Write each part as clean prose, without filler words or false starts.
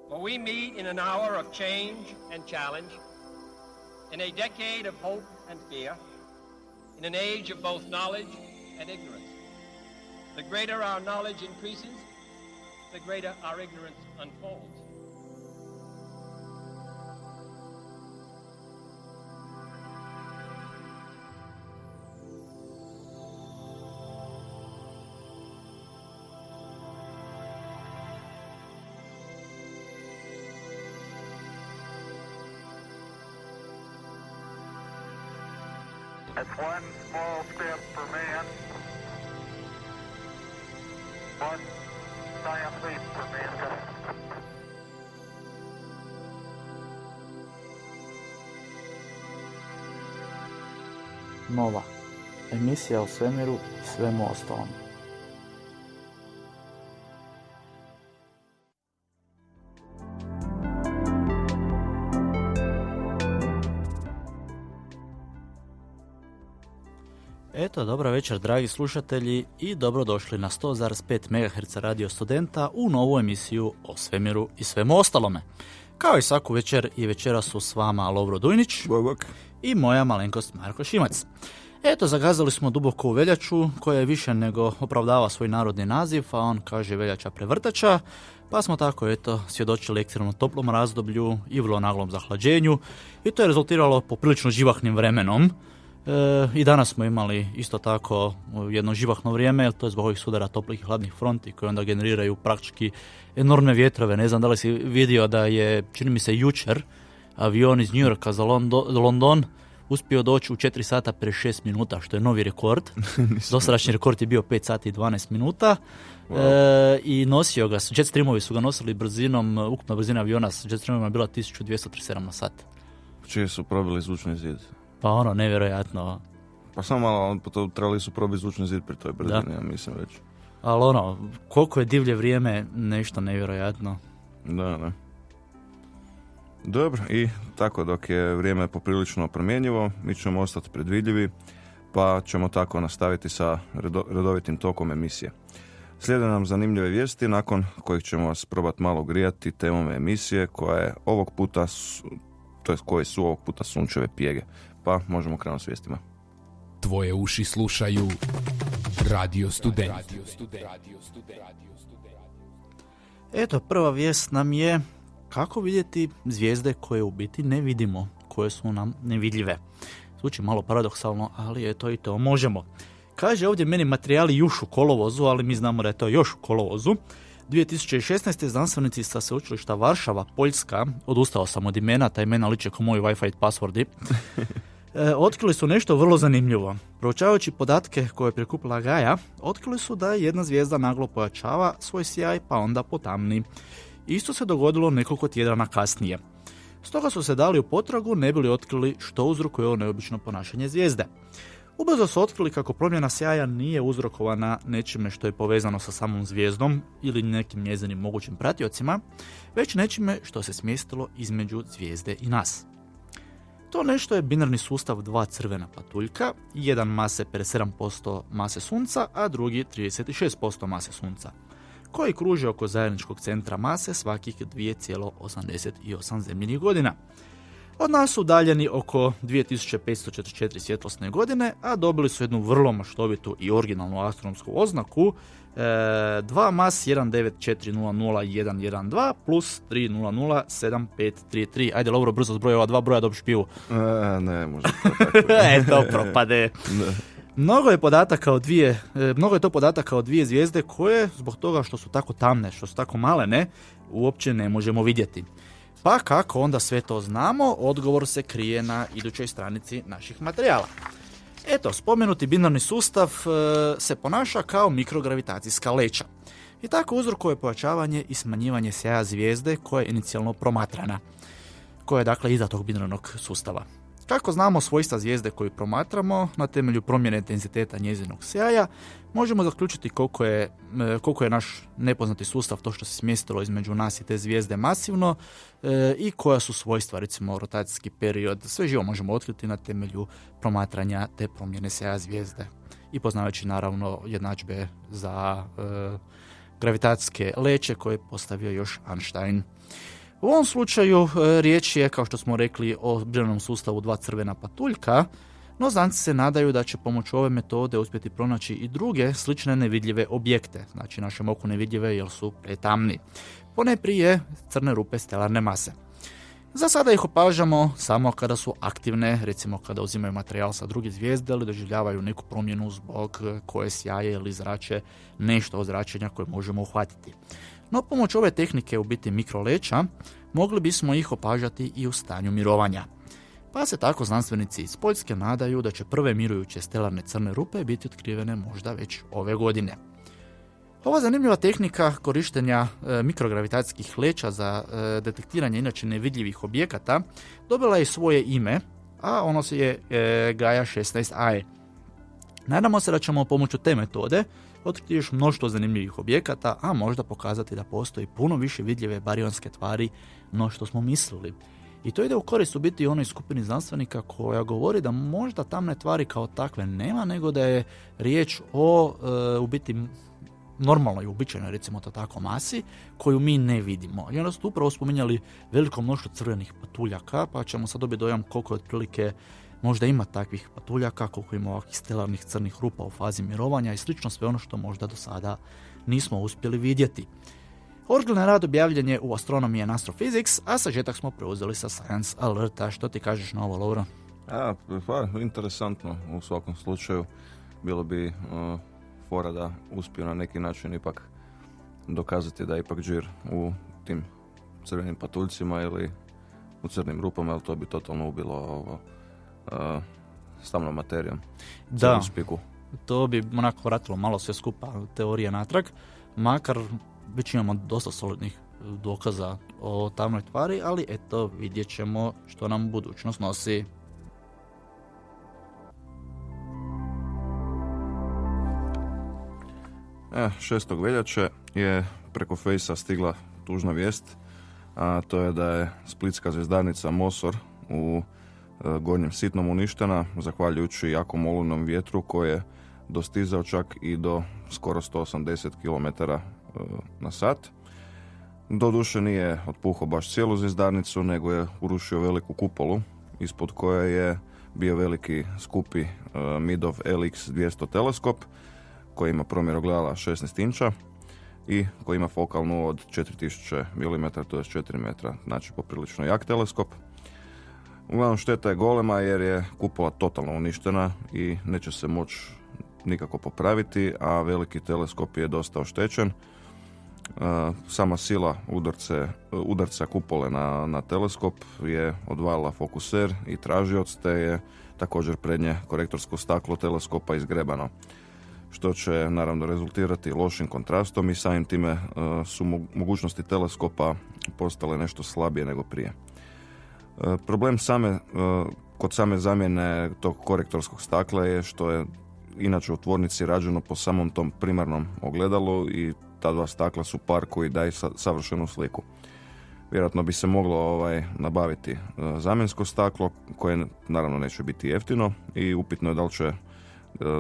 For we meet in an hour of change and challenge, in a decade of hope and fear, in an age of both knowledge and ignorance. The greater our knowledge increases, the greater our ignorance unfolds. It's one small step for man, one giant leap for mankind. Nova. Emisija o svemiru i svemu ostalom. Eto, dobra večer dragi slušatelji i dobrodošli na 100,5 MHz Radio Studenta u novu emisiju o svemiru i svemu ostalome. Kao i svaku večer i večeras su s vama Lovro Dujnić i moja malenkost Marko Šimac. Eto, zagazali smo duboko u veljaču koja je više nego opravdava svoj narodni naziv, a on kaže veljača prevrtača, pa smo tako svjedočili ekstremno toplom razdoblju i vrlo naglom zahlađenju i to je rezultiralo poprilično živahnim vremenom. I danas smo imali isto tako jedno živahno vrijeme, to je zbog ovih sudara toplih i hladnih fronti koji onda generiraju praktički enormne vjetrove. Ne znam da li si vidio da je, čini mi se jučer, avion iz New Yorka za London uspio doći u 4 sata pre 6 minuta, što je novi rekord. Dosadašnji rekord je bio 5 sati i 12 minuta. Wow. I nosio ga, jetstreamovi su ga nosili brzinom, ukupna brzina aviona s jetstreamom je bila 1237 na sat. Čije su probili zvučni zid? Pa nevjerojatno. Pa samo malo, trebali su probiti zvučni zid pri toj brzini, ja mislim već. Ali koliko je divlje vrijeme, nešto nevjerojatno. Da. Dobro, i tako dok je vrijeme poprilično promjenjivo, mi ćemo ostati predvidljivi, pa ćemo tako nastaviti sa redovitim tokom emisije. Slijede nam zanimljive vijesti, nakon kojih ćemo vas probati malo grijati temom emisije, koje su ovog puta sunčeve pjege. Pa možemo krenuti s vijestima. Tvoje uši slušaju Radio Student. Eto, prva vijest nam je kako vidjeti zvijezde koje u biti ne vidimo, koje su nam nevidljive. Zvuči malo paradoksalno, ali eto i to možemo. Kaže ovdje meni materijali još u kolovozu, ali mi znamo da je to još u kolovozu. 2016. znanstvenici sa sveučilišta Varšava, Poljska, odustao sam od imena, ta imena liče kao moji Wi-Fi passwordi, otkrili su nešto vrlo zanimljivo. Proučavajući podatke koje je prikupila Gaia, otkrili su da jedna zvijezda naglo pojačava svoj sjaj pa onda potamni. Isto se dogodilo nekoliko tjedana kasnije. Stoga su se dali u potragu ne bili otkrili što uzrokuje ovo neobično ponašanje zvijezde. Ubrzo su otkrili kako promjena sjaja nije uzrokovana nečime što je povezano sa samom zvijezdom ili nekim njezinim mogućim pratiocima, već nečime što se smjestilo između zvijezde i nas. To nešto je binarni sustav dva crvena patuljka, jedan mase 57% mase Sunca, a drugi 36% mase Sunca, koji kruže oko zajedničkog centra mase svakih 2,88 zemljinih godina. Od nas su udaljeni oko 2544 svjetlosne godine, a dobili su jednu vrlo maštovitu i originalnu astronomsku oznaku 2 mas 194001112 plus 3007533. Ajde, Lovro, brzo zbroj ova dva broja, dobiš pivu. Ne, možda to tako. To propade. Mnogo je to podataka o dvije zvijezde koje, zbog toga što su tako tamne, što su tako malene, uopće ne možemo vidjeti. Pa kako onda sve to znamo, odgovor se krije na idućoj stranici naših materijala. Eto, spomenuti binarni sustav se ponaša kao mikrogravitacijska leća. I tako uzrokuje pojačavanje i smanjivanje sjaja zvijezde koja je inicijalno promatrana, koja je dakle iza tog binarnog sustava. Kako znamo svojstva zvijezde koju promatramo, na temelju promjene intenziteta njezinog sjaja, možemo zaključiti koliko je naš nepoznati sustav, to što se smjestilo između nas i te zvijezde masivno, i koja su svojstva, recimo rotacijski period. Sve živo možemo otkriti na temelju promatranja te promjene sjaja zvijezde i poznavajući naravno jednadžbe za gravitacijske leće koje je postavio još Einstein. U ovom slučaju riječ je, kao što smo rekli, o zbirnom sustavu dva crvena patuljka, no znanci se nadaju da će pomoću ove metode uspjeti pronaći i druge slične nevidljive objekte, znači našem oku nevidljive jer su pretamni. Ponajprije crne rupe stelarne mase. Za sada ih opažamo samo kada su aktivne, recimo kada uzimaju materijal sa druge zvijezde ili doživljavaju neku promjenu zbog koje sjaje ili zrače nešto od zračenja koje možemo uhvatiti. No pomoć ove tehnike u biti mikroleća mogli bismo ih opažati i u stanju mirovanja. Pa se tako znanstvenici iz Poljske nadaju da će prve mirujuće stelarne crne rupe biti otkrivene možda već ove godine. Ova zanimljiva tehnika korištenja mikrogravitacijskih leća za detektiranje inače nevidljivih objekata dobila je svoje ime, a ono se je Gaia 16a. Nadamo se da ćemo pomoću te metode otkriti još mnoštvo zanimljivih objekata, a možda pokazati da postoji puno više vidljive barionske tvari no što smo mislili. I to ide u korist u biti onoj skupini znanstvenika koja govori da možda tamne tvari kao takve nema, nego da je riječ o u biti normalnoj, uobičajenoj, recimo to tako, masi koju mi ne vidimo. I onda su upravo spominjali veliko mnoštvo crvenih patuljaka, pa ćemo sad dobiti dojam koliko otprilike možda ima takvih patuljaka, koliko ima ovakvih stelarnih crnih rupa u fazi mirovanja i slično sve ono što možda do sada nismo uspjeli vidjeti. Originalni rad objavljen je u Astronomy and Astrophysics, a sažetak smo preuzeli sa Science Alerta. Što ti kažeš na ovo, Lovro? Pa, interesantno u svakom slučaju. Bilo bi fora da uspiju na neki način ipak dokazati da je ipak džir u tim crvenim patuljcima ili u crnim rupama, ali to bi totalno ubilo ovo s tamnom materijom. Da, to bi onako vratilo malo sve skupa teorije natrag, makar već imamo dosta solidnih dokaza o tamnoj tvari, ali eto, vidjet ćemo što nam budućnost nosi. E, 6. veljače je preko Fejsa stigla tužna vijest, a to je da je splitska zvjezdarnica Mosor u Gornjem Sitnom uništena, zahvaljujući jakom olujnom vjetru koji je dostizao čak i do skoro 180 km na sat. Doduše nije otpuhao baš cijelu zvjezdarnicu, nego je urušio veliku kupolu, ispod koje je bio veliki skupi Midov LX200 teleskop, koji ima promjer ogledala 16 inča i koji ima fokalnu od 4000 mm, to je 4 metra, znači poprilično jak teleskop. Uglavnom šteta je golema jer je kupola totalno uništena i neće se moći nikako popraviti, a veliki teleskop je dosta oštećen. Sama sila udarca kupole na teleskop je odvalila fokuser i tražioc, te je također prednje korektorsko staklo teleskopa izgrebano, što će naravno rezultirati lošim kontrastom i samim time su mogućnosti teleskopa postale nešto slabije nego prije. Problem kod same zamjene tog korektorskog stakla je što je inače u tvornici rađeno po samom tom primarnom ogledalu i ta dva stakla su par koji daje savršenu sliku. Vjerojatno bi se moglo nabaviti zamjensko staklo koje naravno neće biti jeftino i upitno je da li će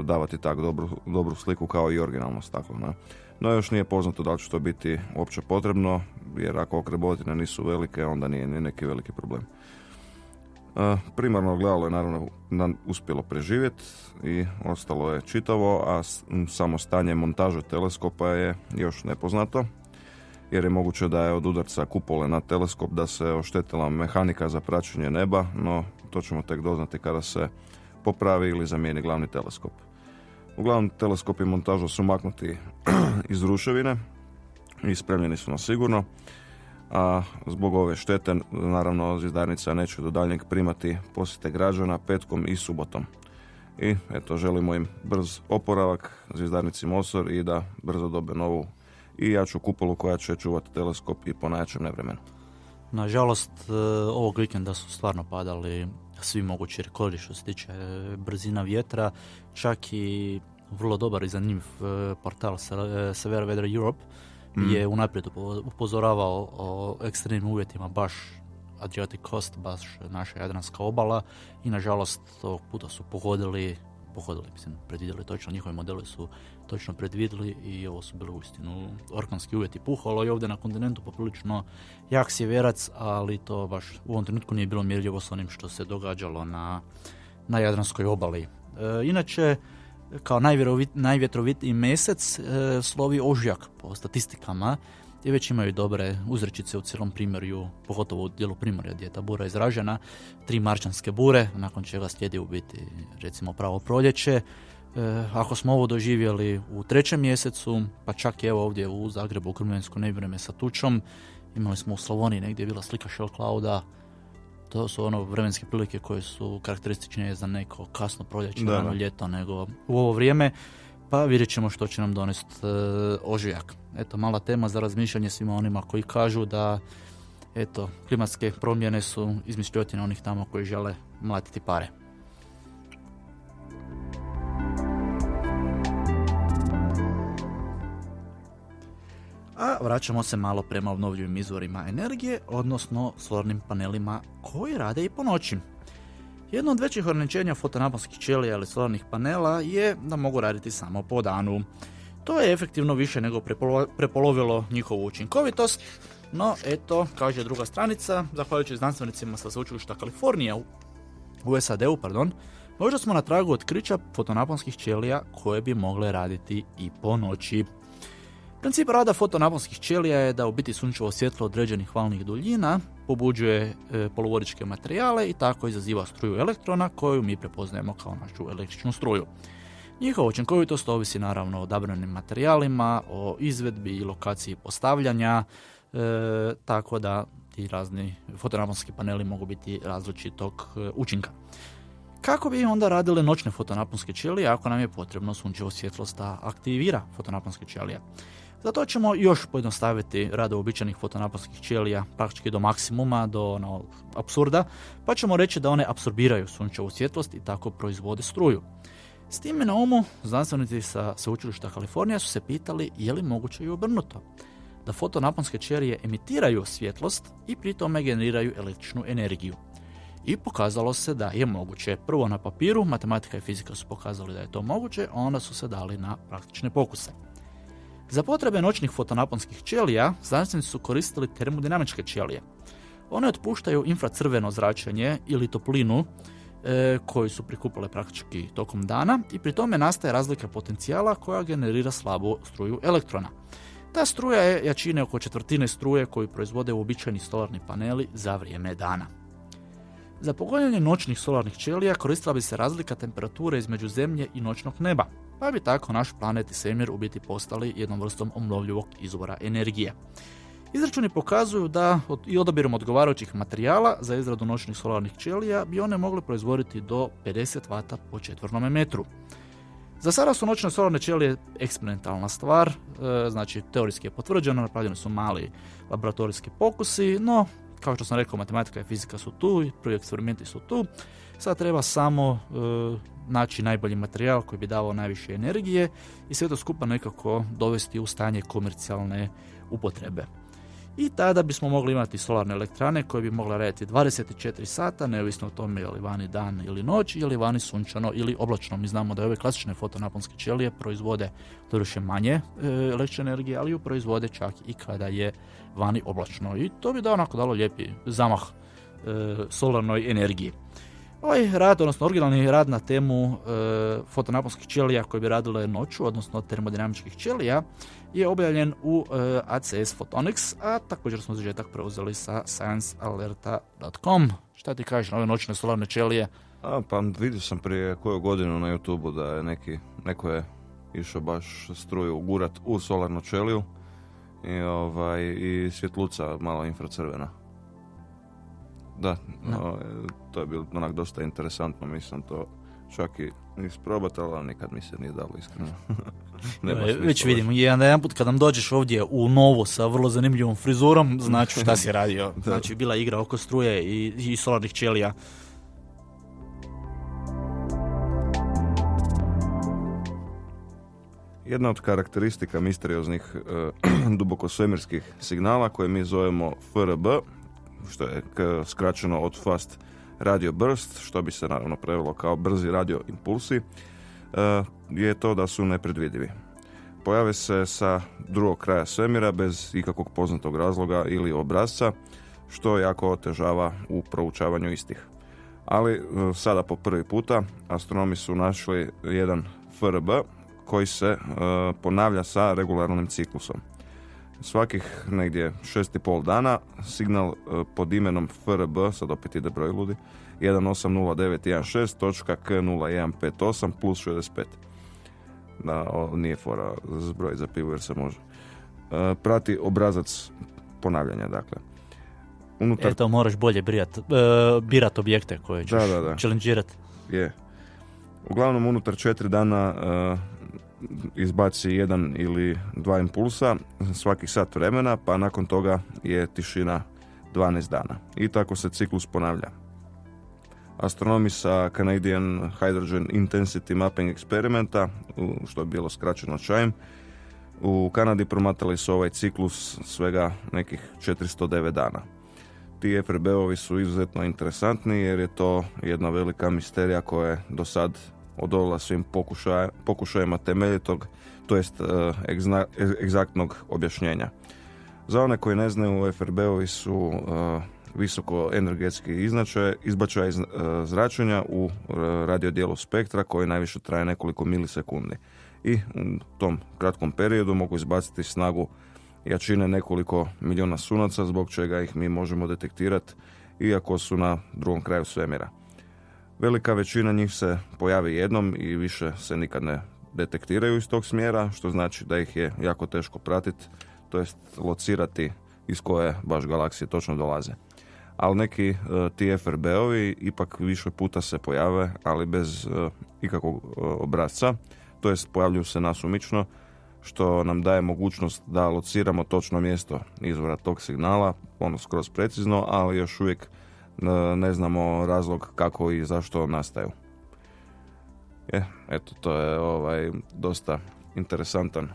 davati tako dobru sliku kao i originalno staklo. Ne? No još nije poznato da li će to biti uopće potrebno, jer ako okrebotine nisu velike, onda nije ni neki veliki problem. Primarno ogledalo je naravno uspjelo preživjeti i ostalo je čitavo, a samo stanje montaže teleskopa je još nepoznato, jer je moguće da je od udarca kupole na teleskop da se oštetila mehanika za praćenje neba, no to ćemo tek doznati kada se popravi ili zamijeni glavni teleskop. Uglavnom, teleskop i montaža su maknuti iz ruševine i spremljeni su na sigurno, a zbog ove štete, naravno, zvjezdarnica neće do daljnjeg primati posjete građana petkom i subotom. I eto, želimo im brz oporavak zvjezdarnici Mosor i da brzo dobe novu i jaču kupolu koja će čuvati teleskop i po najjačem nevremenu. Nažalost, ovog vikenda su stvarno padali svi mogući rekordi što se tiče brzina vjetra, čak i vrlo dobar i zanimljiv portal Severe Weather Europe je unaprijed upozoravao o ekstremnim uvjetima baš Adriatic Coast, baš naša jadranska obala i nažalost ovog puta su pogodili pohodili, predvidjeli točno, njihovi modeli su točno predvidjeli i ovo su bili uistinu orkanski uvjeti. Puhalo je ovdje na kontinentu poprilično jak sjeverac, ali to baš u ovom trenutku nije bilo mjerljivo s onim što se događalo na Jadranskoj obali. Inače, kao najvjetrovitiji mjesec slovi ožujak po statistikama i već imaju dobre uzrečice u cijelom primorju, pogotovo u dijelu primorja gdje je ta bura izražena, 3 marčanske bure, nakon čega slijedi u biti recimo pravo proljeće. Ako smo ovo doživjeli u 3. mjesecu, pa čak i evo ovdje u Zagrebu u krmljensko nevrijeme sa tučom, imali smo u Slavoniji negdje je bila slika shell clouda. To su ono vremenske prilike koje su karakteristične za neko kasno proljeće, rano ljeto nego u ovo vrijeme. Pa vidjet ćemo što će nam donesti ožujak. Eto, mala tema za razmišljanje svima onima koji kažu da klimatske promjene su izmišljotine onih tamo koji žele mlatiti pare. A vraćamo se malo prema obnovljivim izvorima energije, odnosno solarnim panelima koji rade i po noći. Jedno od većih ograničenja fotonaponskih ćelija ili solarnih panela je da mogu raditi samo po danu. To je efektivno više nego prepolovilo njihovu učinkovitost, no eto, kaže druga stranica, zahvaljujući znanstvenicima sa sveučilišta Kalifornija u SAD-u, možda smo na tragu otkrića fotonaponskih ćelija koje bi mogle raditi i po noći. Princip rada fotonaponskih ćelija je da u biti sunčevo svjetlo određenih valnih duljina pobuđuje poluvodičke materijale i tako izaziva struju elektrona koju mi prepoznajemo kao našu električnu struju. Njihova učinkovitost ovisi naravno o odabranim materijalima, o izvedbi i lokaciji postavljanja, tako da ti razni fotonaponski paneli mogu biti različitog učinka. Kako bi onda radile noćne fotonaponske ćelije ako nam je potrebno sunčevo svjetlost da aktivira fotonaponske ćelije? Zato ćemo još pojednostaviti rad uobičajenih fotonaponskih ćelija praktički do maksimuma, do apsurda, pa ćemo reći da one apsorbiraju sunčevu svjetlost i tako proizvode struju. S time na umu, znanstvenici sa sveučilišta Kalifornija su se pitali je li moguće i obrnuto, da fotonaponske ćelije emitiraju svjetlost i pri tome generiraju električnu energiju. I pokazalo se da je moguće. Prvo na papiru, matematika i fizika su pokazali da je to moguće, a onda su se dali na praktične pokuse. Za potrebe noćnih fotonaponskih ćelija, znanstvenici su koristili termodinamičke ćelije. One otpuštaju infracrveno zračenje ili toplinu koju su prikupile praktički tokom dana i pri tome nastaje razlika potencijala koja generira slabu struju elektrona. Ta struja je jačine oko 1/4 struje koju proizvode uobičajeni solarni paneli za vrijeme dana. Za pogonjanje noćnih solarnih ćelija koristila bi se razlika temperature između zemlje i noćnog neba, pa bi tako naš planet i svemir u biti postali jednom vrstom obnovljivog izvora energije. Izračuni pokazuju da i odabirom odgovarajućih materijala za izradu noćnih solarnih ćelija bi one mogle proizvoditi do 50 W po četvornom metru. Za sada su noćne solarne ćelije eksperimentalna stvar, znači teorijski je potvrđeno, napravljeni su mali laboratorijski pokusi, no kao što sam rekao, matematika i fizika su tu, prvi eksperimenti su tu, sad treba samo naći najbolji materijal koji bi davao najviše energije i sve to skupa nekako dovesti u stanje komercijalne upotrebe. I tada bismo mogli imati solarne elektrane koje bi mogle raditi 24 sata, neovisno o tome je li vani dan ili noć, je li vani sunčano ili oblačno. Mi znamo da ove klasične fotonaponske ćelije proizvode doduše manje električne energije, ali ju proizvode čak i kada je vani oblačno. I to bi dalo lijepi zamah solarnoj energiji. Ovaj rad, odnosno originalni rad na temu fotonaponskih ćelija koje bi radile noću, odnosno termodinamičkih ćelija, je objavljen u ACS Photonics, a također smo zažetak preuzeli sa sciencealerta.com. Šta ti kažeš na ove noćne solarne ćelije? Pa vidio sam prije koju godinu na YouTubeu da je neko je išao baš struju gurat u solarnu ćeliju i svjetluca malo infracrvena. Da, to je bilo onak dosta interesantno, mislim to čak i isprobati, ali nikad mi se nije dalo iskreno. Već vidimo, jedan put kad nam dođeš ovdje u Novo sa vrlo zanimljivom frizurom, znači šta si radio. Znači bila igra oko struje i solarnih ćelija. Jedna od karakteristika misterioznih dubokosvemirskih signala koje mi zovemo FRB, što je skraćeno od Fast Radio Burst, što bi se naravno prevelo kao brzi radio impulsi, je to da su nepredvidivi. Pojave se sa drugog kraja svemira bez ikakvog poznatog razloga ili obrasca, što jako otežava u proučavanju istih. Ali sada po prvi puta astronomi su našli jedan FRB koji se ponavlja sa regularnim ciklusom. Svakih negdje 6,5 dana signal pod imenom FRB, sad opet ide broj ludi, 180916.K0158 plus 65. Da, ovo nije fora zbroj za pivu jer se može. Prati obrazac ponavljanja, dakle. Unutar... Eto, moraš bolje birat objekte koje ćeš challengeirati. Je. Uglavnom, unutar 4 dana izbaci 1 ili 2 impulsa svakih sat vremena, pa nakon toga je tišina 12 dana. I tako se ciklus ponavlja. Astronomi sa Canadian Hydrogen Intensity Mapping Experimenta, što je bilo skraćeno CHIME, u Kanadi promatrali su ovaj ciklus svega nekih 409 dana. Ti FRB-ovi su izuzetno interesantni jer je to jedna velika misterija koja je do sad odolila svim pokušajima temeljitog, to jest egzaktnog objašnjenja. Za one koji ne znaju, FRB-ovi su visoko energetski izbačaj zračenja u radiodijelu spektra koji najviše traje nekoliko milisekundi. I u tom kratkom periodu mogu izbaciti snagu jačine nekoliko milijuna sunaca, zbog čega ih mi možemo detektirati iako su na drugom kraju svemira. Velika većina njih se pojavi jednom i više se nikad ne detektiraju iz tog smjera, što znači da ih je jako teško pratiti, to jest locirati iz koje baš galaksije točno dolaze. Ali neki ti FRB-ovi ipak više puta se pojave, ali bez ikakvog obrazca, to jest pojavljuju se nasumično, što nam daje mogućnost da lociramo točno mjesto izvora tog signala, ono skroz precizno, ali još uvijek ne znamo razlog kako i zašto nastaju. Eto, to je dosta interesantan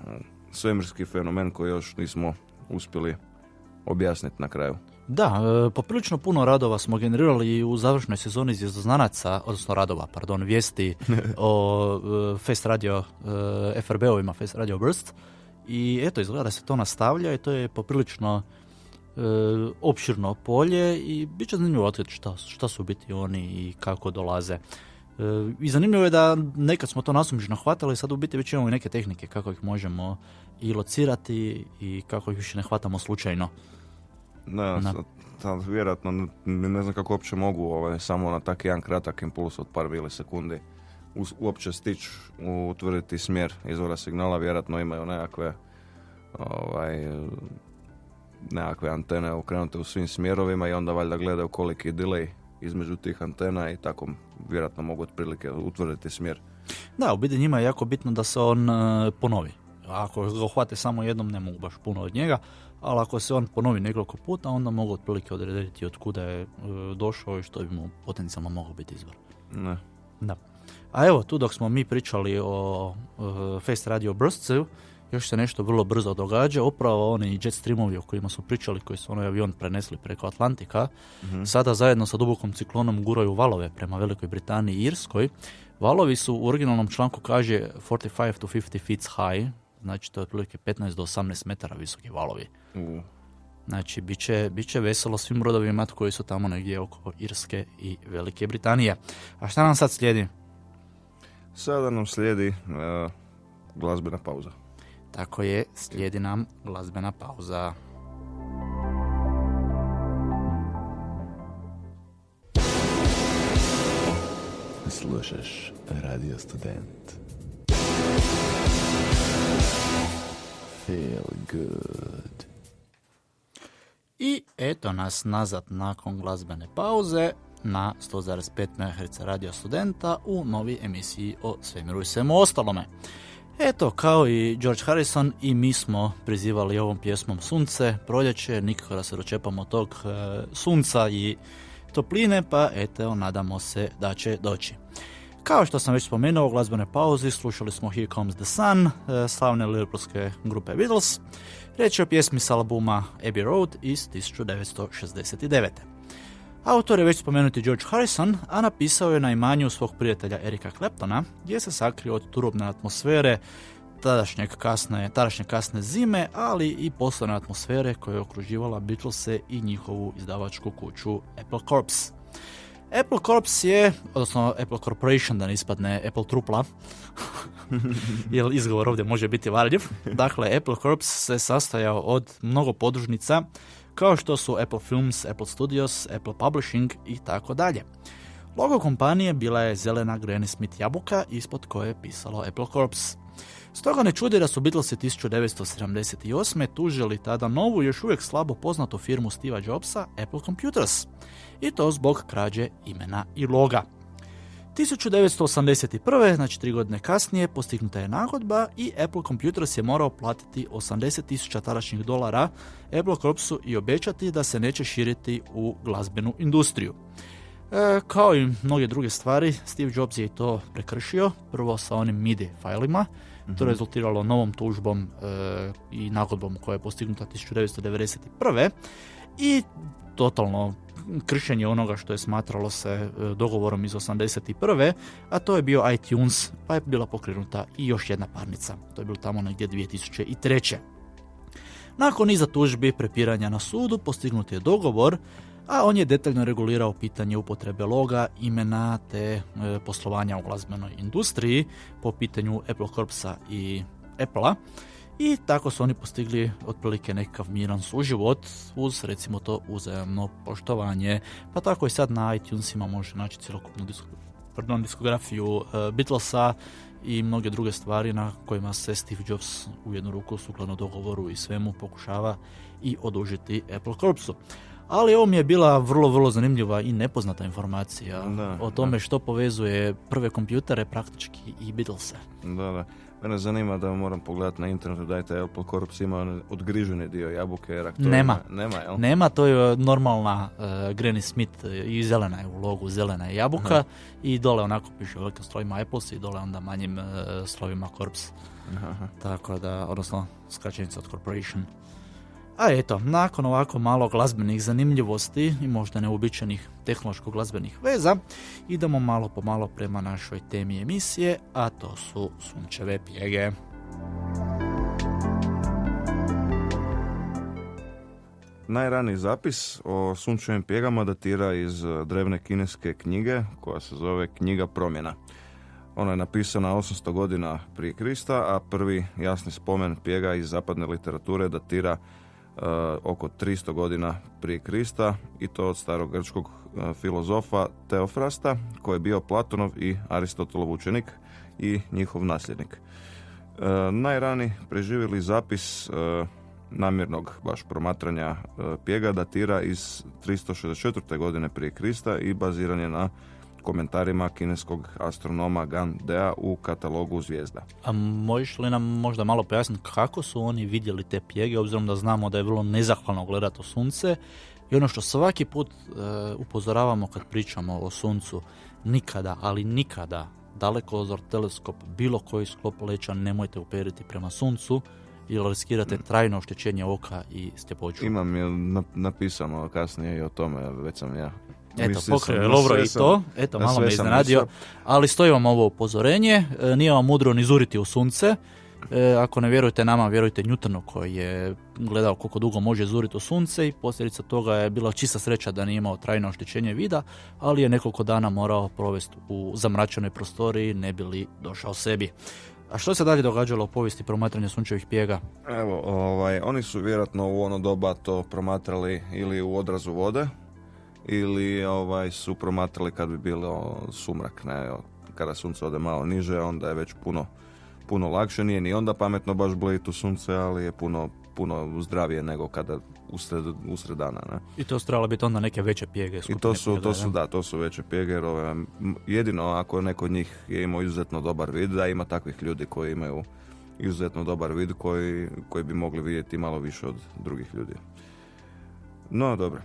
svemirski fenomen koji još nismo uspjeli objasniti na kraju. Da, poprilično puno radova smo generirali u završnoj sezoni Zvjezdoznanaca, vijesti o Fast Radio FRB-ovima, Fast Radio Burst. I eto, izgleda da se to nastavlja i to je poprilično opširno polje i bit će zanimljivo otkriti šta su biti oni i kako dolaze. I zanimljivo je da nekad smo to nasumično hvatali, sad u biti već imamo i neke tehnike kako ih možemo i locirati i kako ih više ne hvatamo slučajno. Sad vjerojatno ne znam kako uopće mogu samo na tak jedan kratak impuls od par milisekundi uopće stići utvrditi smjer izvora signala. Vjerojatno imaju nekakve antene okrenute u svim smjerovima i onda valjda gledaju koliki je delay između tih antena i tako vjerojatno mogu otprilike utvrditi smjer. Da, u biti njima je jako bitno da se on ponovi. Ako ga uhvate samo jednom, ne mogu baš puno od njega, ali ako se on ponovi nekoliko puta, onda mogu otprilike odrediti od kuda je došao i što bi mu potencijalno mogao biti izvor. Ne. Da. A evo, tu dok smo mi pričali o Fast Radio Burstsu, još se nešto vrlo brzo događa. Upravo oni jet streamovi o kojima su pričali, koji su onaj avion prenesli preko Atlantika, sada zajedno sa dubokom ciklonom guraju valove prema Velikoj Britaniji i Irskoj. Valovi su u originalnom članku kaže 45 to 50 feet high, znači to je otprilike 15 do 18 metara visoki valovi. Znači, bit će veselo svim brodovima koji su tamo negdje oko Irske i Velike Britanije. A šta nam sad slijedi? Sada nam slijedi glazbena pauza. Tako je, slijedi nam glazbena pauza. Slušaš Radio Student. Feel good. I eto nas nazad nakon glazbene pauze na 100,5 MHz Radio Studenta u novi emisiji o svemiru i svemu ostalome. Eto, kao i George Harrison, i mi smo prizivali ovom pjesmom sunce, proljeće, nikako da se dočepamo tog sunca i topline, pa eto, nadamo se da će doći. Kao što sam već spomenuo u glazbenoj pauzi, slušali smo Here Comes the Sun, slavne liverpoolske grupe Beatles. Riječ je o pjesmi s albuma Abbey Road iz 1969. Autor je već spomenuti George Harrison, a napisao je na imanju svog prijatelja Erika Claptona, gdje se sakrio od turobne atmosfere tadašnje kasne zime, ali i poslovne atmosfere koja je okruživala Beatlese i njihovu izdavačku kuću Apple Corps. Apple Corps je, odnosno Apple Corporation, da ne ispadne Apple trupla, jer izgovor ovdje može biti varljiv. Dakle, Apple Corps se sastojao od mnogo podružnica, kao što su Apple Films, Apple Studios, Apple Publishing i tako dalje. Logo kompanije bila je zelena Granny Smith jabuka, ispod koje je pisalo Apple Corps. Stoga ne čudi da su Beatlesi 1978. tužili tada novu, još uvijek slabo poznatu firmu Steva Jobsa, Apple Computers, i to zbog krađe imena i loga. 1981. znači 3 godine kasnije, postignuta je nagodba i Apple Computers je morao platiti $80,000 tadašnjih Apple Corpsu i obećati da se neće širiti u glazbenu industriju. Kao i mnoge druge stvari, Steve Jobs je i to prekršio, prvo sa onim MIDI fajlima. To je rezultiralo novom tužbom i nagodbom koja je postignuta 1991. I totalno kršenje onoga što je smatralo se dogovorom iz 1981. a to je bio iTunes, pa je bila pokrenuta i još jedna parnica. To je bilo tamo negdje 2003. Nakon niza tužbi, prepiranja na sudu, postignut je dogovor, a on je detaljno regulirao pitanje upotrebe loga, imena te poslovanja u glazbenoj industriji po pitanju Apple Corpsa i Applea. I tako su oni postigli otprilike nekakav miran suživot uz, recimo to, uzajamno poštovanje. Pa tako i sad na iTunesima može naći cjelokupnu diskografiju Beatlesa i mnoge druge stvari na kojima se Steve Jobs u jednu ruku sukladno dogovoru i svemu pokušava i odužiti Apple Corpsu. Ali ovo mi je bila vrlo, vrlo zanimljiva i nepoznata informacija o tome što povezuje prve kompjutere praktički i Beatlese. Da. Mene zanima da moram pogledati na internetu da je taj Apple Corps ima odgriženi dio jabuke. Jer nema, jel? Nema, to je normalna Granny Smith i zelena je u logu, zelena je jabuka i dole onako piše velikim slovima Apples i dole onda manjim slovima Corps. Tako da, odnosno skraćenica od Corporation. A eto, nakon ovako malo glazbenih zanimljivosti i možda neuobičajenih tehnološko-glazbenih veza, idemo malo po malo prema našoj temi emisije, a to su sunčeve pjege. Najraniji zapis o sunčevim pjegama datira iz drevne kineske knjige koja se zove Knjiga promjena. Ona je napisana 800 godina prije Krista, a prvi jasni spomen pjega iz zapadne literature datira oko 300 godina prije Krista i to od starog grčkog filozofa Teofrasta koji je bio Platonov i Aristotelov učenik i njihov nasljednik. Najraniji preživjeli zapis namjernog baš promatranja pjega datira iz 364. godine prije Krista i baziran je na komentarima kineskog astronoma Gan Dea u katalogu zvijezda. A možeš li nam možda malo pojasniti kako su oni vidjeli te pjege, obzirom da znamo da je vrlo nezahvalno gledati o sunce i ono što svaki put upozoravamo kad pričamo o suncu, nikada, ali nikada dalekozor, teleskop, bilo koji sklop leća nemojte uperiti prema suncu jer riskirate trajno oštećenje oka i sljepoću. Imam je napisano kasnije i o tome, već sam ja. Eto, pokrio je Lovro i to, eto, malo me iznenadio, ali stoji vam ovo upozorenje, nije vam mudro ni zuriti u sunce, ako ne vjerujete nama, vjerujte Newtonu koji je gledao koliko dugo može zuriti u sunce i posljedica toga je bila čista sreća da nije imao trajno oštećenje vida, ali je nekoliko dana morao provesti u zamračenoj prostoriji ne bi li došao sebi. A što se dalje događalo u povijesti promatranja sunčevih pjega? Evo, oni su vjerojatno u ono doba to promatrali ili u odrazu vode, ili su promatrali kad bi bilo sumrak, ne? Kada sunce ode malo niže, onda je već puno lakše, nije ni onda pametno baš blejiti u sunce, ali je puno zdravije nego kada usred dana. Ne? I to su trebalo biti onda neke veće pjege. I to su veće pjege, jer jedino ako neko od njih je imao izuzetno dobar vid, da ima takvih ljudi koji imaju izuzetno dobar vid, koji bi mogli vidjeti malo više od drugih ljudi. No, dobro.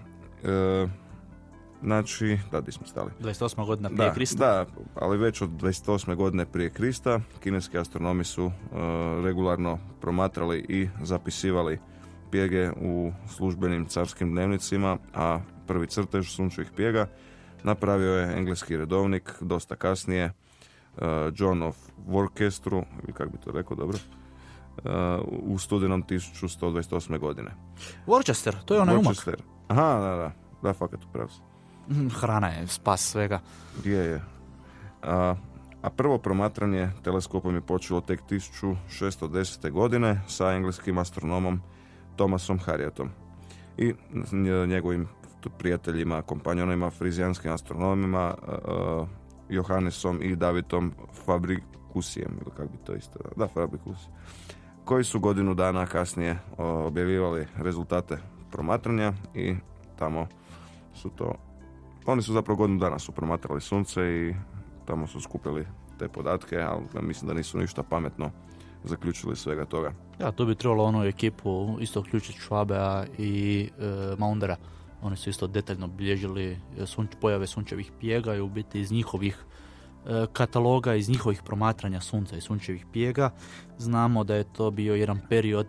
Znači, da bismo stali. 28. godina prije Krista? Da, ali već od 28. godine prije Krista kineski astronomi su regularno promatrali i zapisivali pjege u službenim carskim dnevnicima, a prvi crtež sunčevih pjega napravio je engleski redovnik dosta kasnije, John of Worcesteru, ili kako bi to rekao, dobro, u studenom 1128. godine. Worcester, to je onaj umak. Worcester. Aha, da, fakat upravo si. Hrana je spas svega. Je. A prvo promatranje teleskopom je počelo tek 1610. godine sa engleskim astronomom Thomasom Harriottom i njegovim prijateljima, kompanjonima, frizijanskim astronomima Johannesom i Davidom Fabriciusijem, ili kako bi to isto, da, Fabricius, koji su godinu dana kasnije objavljivali rezultate promatranja i tamo su to, oni su zapravo godinu dana su promatrali sunce i tamo su skupili te podatke, ali mislim da nisu ništa pametno zaključili svega toga. Ja, to bi trebalo onu ekipu isto uključiti Schwabea i Maundera. Oni su isto detaljno bilježili pojave sunčevih pjega i u biti iz njihovih kataloga, iz njihovih promatranja sunca i sunčevih pjega znamo da je to bio jedan period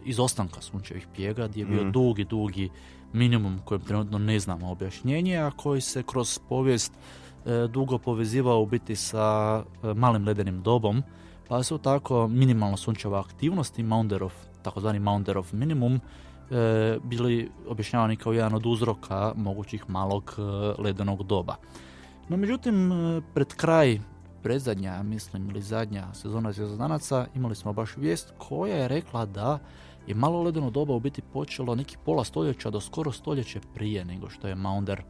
izostanka sunčevih pjega gdje je bio dugi minimum kojem trenutno ne znamo objašnjenje, a koji se kroz povijest dugo povezivao u biti sa malim ledenim dobom, pa su tako minimalno sunčeva aktivnost i takozvani Maunderov minimum bili objašnjavani kao jedan od uzroka mogućih malog ledenog doba. No međutim, pred kraj predzadnja, mislim, ili zadnja sezona Zvjezdanaca imali smo baš vijest koja je rekla da je malo ledeno doba u biti počelo neki pola stoljeća do skoro stoljeće prije nego što je Maunder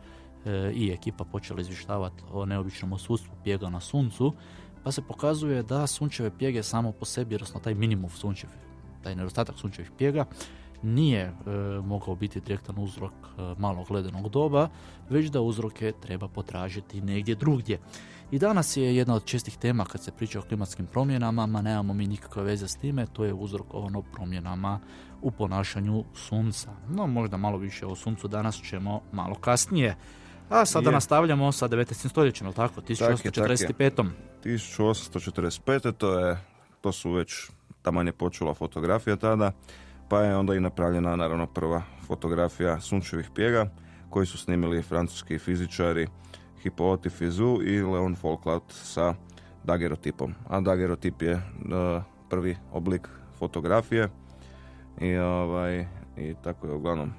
i ekipa počela izvještavati o neobičnom odsustvu pjega na suncu, pa se pokazuje da sunčeve pjege samo po sebi, odnosno taj minimum sunčev, taj nedostatak sunčevih pjega nije mogao biti direktan uzrok malog ledenog doba, već da uzroke treba potražiti negdje drugdje. I danas je jedna od čestih tema kad se priča o klimatskim promjenama, ma nemamo mi nikakve veze s time, to je uzrokovano promjenama u ponašanju sunca. No, možda malo više o suncu danas ćemo malo kasnije. A sada nastavljamo sa 19. stoljećem, tako? 1845. 1845. To su već taman je počela fotografija tada, pa je onda i napravljena naravno prva fotografija sunčevih pjega koji su snimili francuski fizičari Hippolyte Fizeau i Leon Foucault sa dagerotipom. A dagerotip je prvi oblik fotografije i tako je uglavnom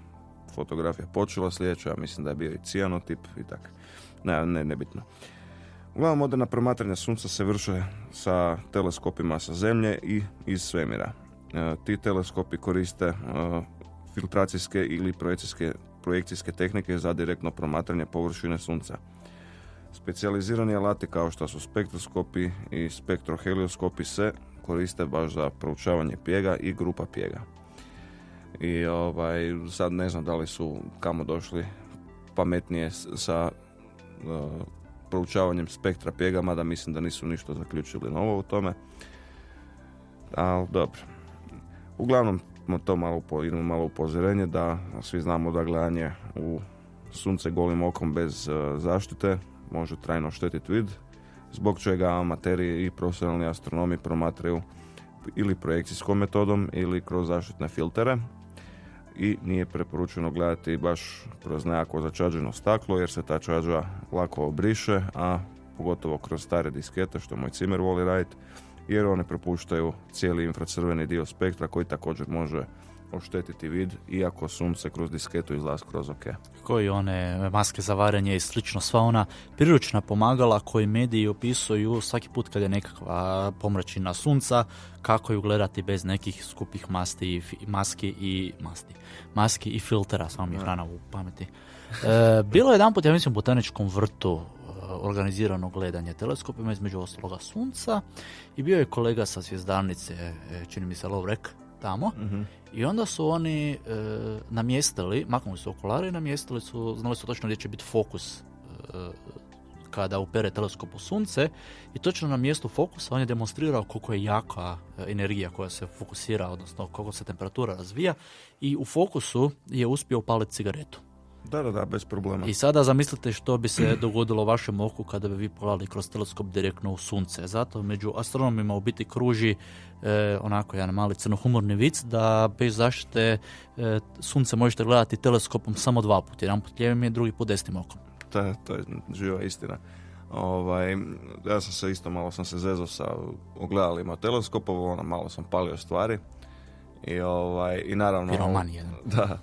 fotografija počela, sljedeća mislim da je bio i cijanotip i tako. Nebitno. Uglavnom moderna promatranja sunca se vrše sa teleskopima sa zemlje i iz svemira. Ti teleskopi koriste filtracijske ili projekcijske tehnike za direktno promatranje površine sunca. Specijalizirani alati kao što su spektroskopi i spektrohelioskopi se koriste baš za proučavanje pjega i grupa pjega. I sad ne znam da li su kamo došli pametnije sa proučavanjem spektra pjega, mada mislim da nisu ništa zaključili novo u tome. Ali dobro. Uglavnom, idemo malo upozorenje da svi znamo da gledanje u sunce golim okom bez zaštite može trajno štetiti vid, zbog čega amateri i profesionalni astronomi promatraju ili projekcijskom metodom ili kroz zaštitne filtere i nije preporučeno gledati baš kroz nekako začađeno staklo jer se ta čađa lako obriše, a pogotovo kroz stare diskete, što moj cimer voli raditi, jer one propuštaju cijeli infracrveni dio spektra koji također može oštetiti vid, iako sunce kroz disketu izlazi kroz oke. Koji one maske za varenje i slično, sva ona priručna pomagala koji mediji opisuju svaki put kad je nekakva pomračina sunca, kako ju gledati bez nekih skupih maski i filtera, samo mi je hrana u pameti. Bilo je jedanput, ja mislim, u Botaničkom vrtu organizirano gledanje teleskopima, između ostaloga sunca, i bio je kolega sa Zvjezdarnice, čini mi se Lovrek, tamo, i onda su oni namjestili, maknuli su okulare i namjestili su, znali su točno gdje će biti fokus kada upere teleskop u sunce, i točno na mjestu fokusa on je demonstrirao koliko je jaka energija koja se fokusira, odnosno koliko se temperatura razvija, i u fokusu je uspio upaliti cigaretu. Da, bez problema. I sada zamislite što bi se dogodilo vašem oku kada bi vi pogledali kroz teleskop direktno u sunce. Zato među astronomima u biti kruži onako jedan mali crnohumorni vic da bez zaštite sunce možete gledati teleskopom samo 2 puta. Jedan put lijevim i drugi put desnim okom. To je živa istina. Ja sam se isto malo zezao sa ogledalima teleskopova, malo sam palio stvari i naravno Piroman jedan. da,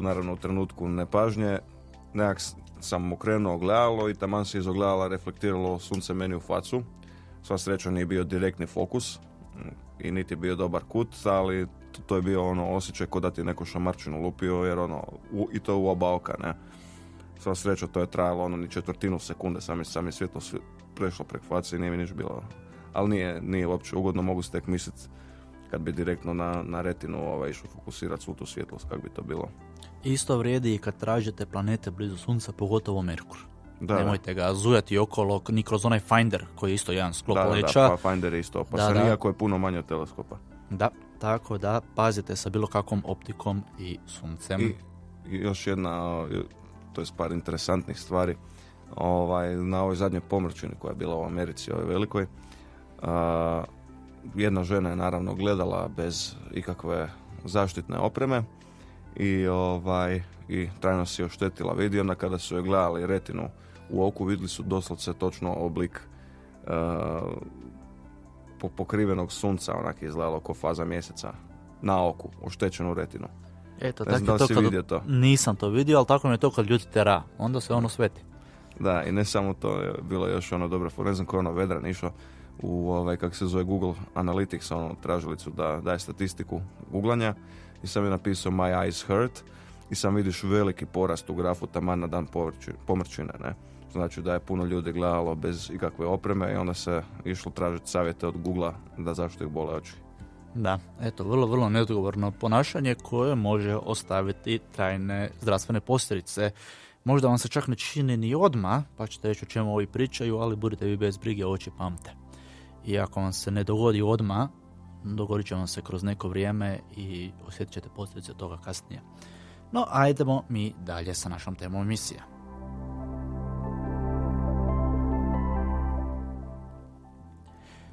naravno u trenutku nepažnje nekak sam okrenuo ogledalo i taman se iz ogledala reflektiralo sunce meni u facu. Sva sreća nije bio direktni fokus i niti je bio dobar kut, ali to je bio osjećaj kao da ti neko šamarčinu lupio, jer i to u oba oka, ne. Sva sreća to je trajalo ni 1/4 sekunde, sam je svjetlo prešlo prek face i nije mi niš bilo. Ali nije uopće ugodno, mogu se tek misliti kad bi direktno na retinu išlo fokusirati svu tu svjetlost, kako bi to bilo. Isto vrijedi i kad tražite planete blizu sunca, pogotovo Merkur. Da, nemojte ga zujati okolo, ni kroz onaj Finder koji je isto jedan sklop leća. Da, pa Finder je isto opasan, iako je puno manje od teleskopa. Da, tako da pazite sa bilo kakvom optikom i suncem. I još jedna, to je par interesantnih stvari, na ovoj zadnjoj pomrčini koja je bila u Americi, ovoj velikoj, jedna žena je naravno gledala bez ikakve zaštitne opreme i trajno si oštetila vid i onda kada su joj gledali retinu u oku, vidjeli su doslovce točno oblik pokrivenog sunca, onak je izgledalo kao faza mjeseca na oku, oštećenu retinu. Eto, ne znam da si vidio to. Nisam to vidio, ali tako mi je to kad ljudi tera, onda se ono sveti. Da, i ne samo to, je bilo još dobro, ne znam ko Vedran išao u kako se zove Google Analytics, tražilicu da daje statistiku googlanja i sam je napisao My eyes hurt i sam vidiš veliki porast u grafu taman na dan pomrčine, ne. Znači da je puno ljudi gledalo bez ikakve opreme i onda se išlo tražiti savjete od Googlea da zašto ih bole oči. Da, eto, vrlo, vrlo neodgovorno ponašanje koje može ostaviti trajne zdravstvene posljedice. Možda vam se čak ne čini ni odmah, pa ćete reći o čemu ovi pričaju, ali budite vi bez brige, oči pamte. I ako vam se ne dogodi odmah, dogodit će vam se kroz neko vrijeme i osjetit ćete posljedice toga kasnije. No, ajdemo mi dalje sa našom temom emisije.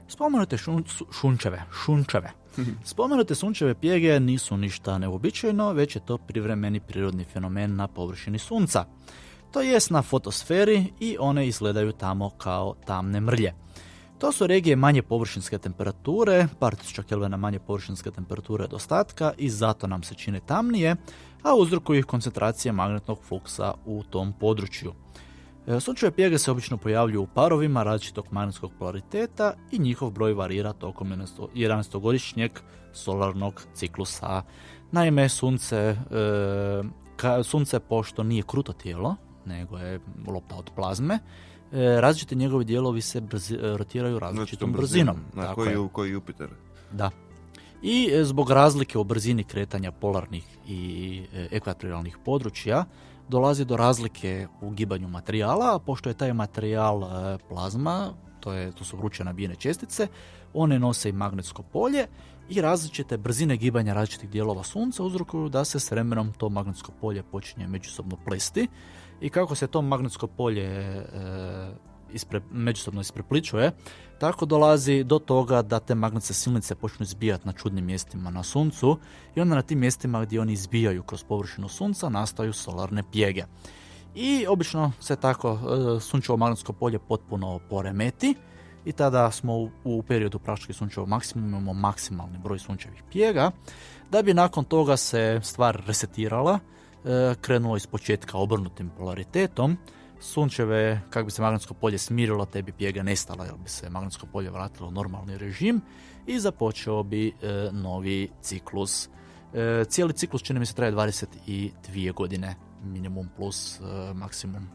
Spomenute šunčeve. Spomenute sunčeve pjege nisu ništa neuobičajeno, već je to privremeni prirodni fenomen na površini sunca. To jest na fotosferi i one izgledaju tamo kao tamne mrlje. To su regije manje površinske temperature, par tisuća kelvina manje površinske temperature do ostatka i zato nam se čine tamnije, a uzrokuju ih koncentracije magnetnog fluksa u tom području. Sunčeve pjege se obično pojavljuju u parovima različitog magnetskog polariteta i njihov broj varira tokom 11-godišnjeg solarnog ciklusa. Naime, sunce pošto nije kruto tijelo, nego je lopta od plazme, različiti njegovi dijelovi se rotiraju različitom brzinom. Koji Jupiter. Da. I zbog razlike u brzini kretanja polarnih i ekvatorijalnih područja dolazi do razlike u gibanju materijala, a pošto je taj materijal plazma, to su vruće nabijene čestice, one nose i magnetsko polje i različite brzine gibanja različitih dijelova sunca uzrokuju da se s vremenom to magnetsko polje počinje međusobno plesti i kako se to magnetsko polje međusobno isprepličuje, tako dolazi do toga da te magnetske silnice počnu izbijati na čudnim mjestima na suncu i onda na tim mjestima gdje oni izbijaju kroz površinu sunca nastaju solarne pjege. I obično se tako sunčevo magnetsko polje potpuno poremeti i tada smo u periodu praktički sunčevog maksimuma imamo maksimalni broj sunčevih pjega, da bi nakon toga se stvar resetirala, krenulo iz početka obrnutim polaritetom, sunčeve, kako bi se magnetsko polje smirilo, te bi pjega nestala, jer bi se magnetsko polje vratilo u normalni režim i započeo bi novi ciklus. Cijeli ciklus čini mi se traje 22 godine, minimum plus maksimum.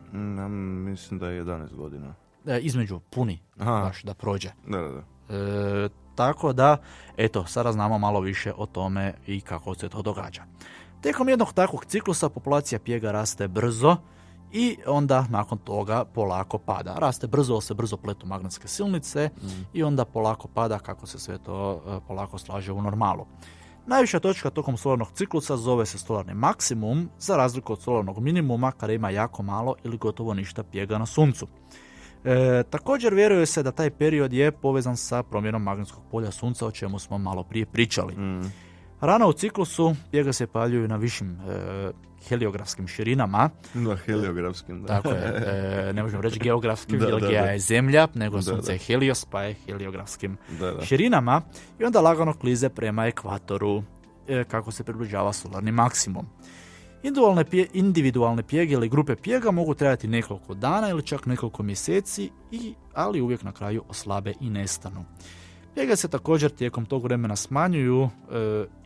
Mislim da je 11 godina. Između puni, baš da prođe. Da. Tako da, eto, sada znamo malo više o tome i kako se to događa. Tijekom jednog takvog ciklusa populacija pjega raste brzo i onda nakon toga polako pada. Raste brzo, se brzo pletu magnetske silnice i onda polako pada kako se sve to polako slaže u normalu. Najviša točka tokom solarnog ciklusa zove se solarni maksimum, za razliku od solarnog minimuma kada ima jako malo ili gotovo ništa pjega na suncu. Također vjeruje se da taj period je povezan sa promjenom magnetskog polja sunca, o čemu smo malo prije pričali. Rano u ciklusu pjega se pojavljuju na višim heliografskim širinama. Da, heliografskim, da. Tako je, ne možemo reći geografskim, jer gea je zemlja, nego sunce je helios, pa je heliografskim širinama, i onda lagano klize prema ekvatoru, kako se približava solarni maksimum. Individualne pjege ili grupe pjega mogu trajati nekoliko dana ili čak nekoliko mjeseci, ali uvijek na kraju oslabe i nestanu. Pjege se također tijekom tog vremena smanjuju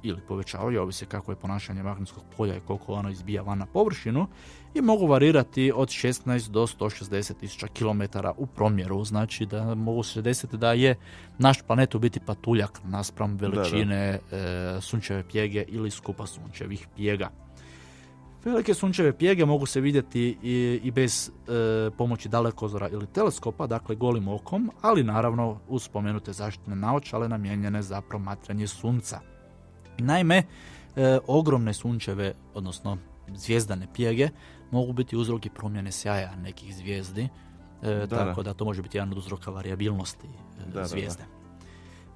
ili povećavaju, ovisi kako je ponašanje magnetskog polja i koliko ono izbija van na površinu, i mogu varirati od 16 do 160 tisuća kilometara u promjeru. Znači da mogu se desiti da je naš planet u biti patuljak naspram veličine sunčeve pjege ili skupa sunčevih pjega. Velike sunčeve pjege mogu se vidjeti i bez pomoći dalekozora ili teleskopa, dakle golim okom, ali naravno uz spomenute zaštitne naočale namijenjene za promatranje sunca. Naime, ogromne sunčeve, odnosno zvijezdane pjege, mogu biti uzroki promjene sjaja nekih zvijezdi, tako da to može biti jedan od uzroka varijabilnosti zvijezde.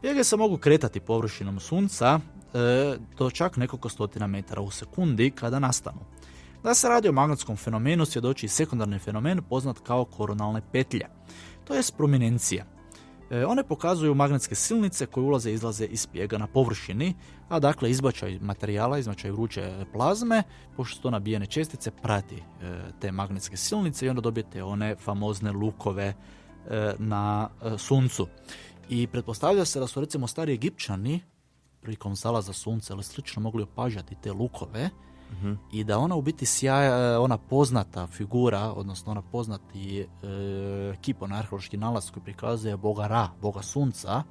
Pjege se mogu kretati površinom sunca do čak nekoliko stotina metara u sekundi kada nastanu. Da se radi o magnetskom fenomenu svjedoči i sekundarni fenomen poznat kao koronalne petlje, to je prominencija. One pokazuju magnetske silnice koje ulaze i izlaze iz pjega na površini, a dakle izbačaj materijala, izbačaj vruće plazme, pošto su to nabijene čestice, prati te magnetske silnice i onda dobijete one famozne lukove na suncu. I pretpostavlja se da su recimo stari Egipćani prilikom zalaza sunca ili slično mogli opažati te lukove, i da ona u biti sjaja, ona poznata figura, odnosno ona poznati kip, onaj arheološki nalaz koji prikazuje boga Ra, boga sunca,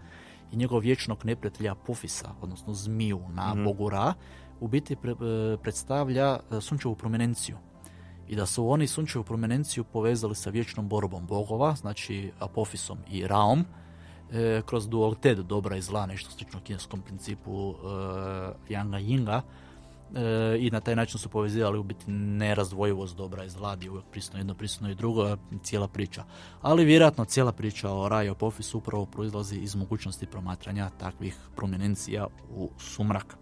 i njegov vječnog neprijatelja Apofisa, odnosno zmiju na bogu Ra, u biti predstavlja sunčevu prominenciju. I da su oni sunčevu prominenciju povezali sa vječnom borbom bogova, znači Apofisom i Raom, kroz dualitet dobra i zla, nešto slično kineskom principu Yanga Yinga, i na taj način su povezivali u biti nerazdvojivost dobra i zla, uvijek prisutno jedno, prisutno i drugo, cijela priča. Ali vjerojatno cijela priča o Ra i Apofisu upravo proizlazi iz mogućnosti promatranja takvih prominencija u sumrak.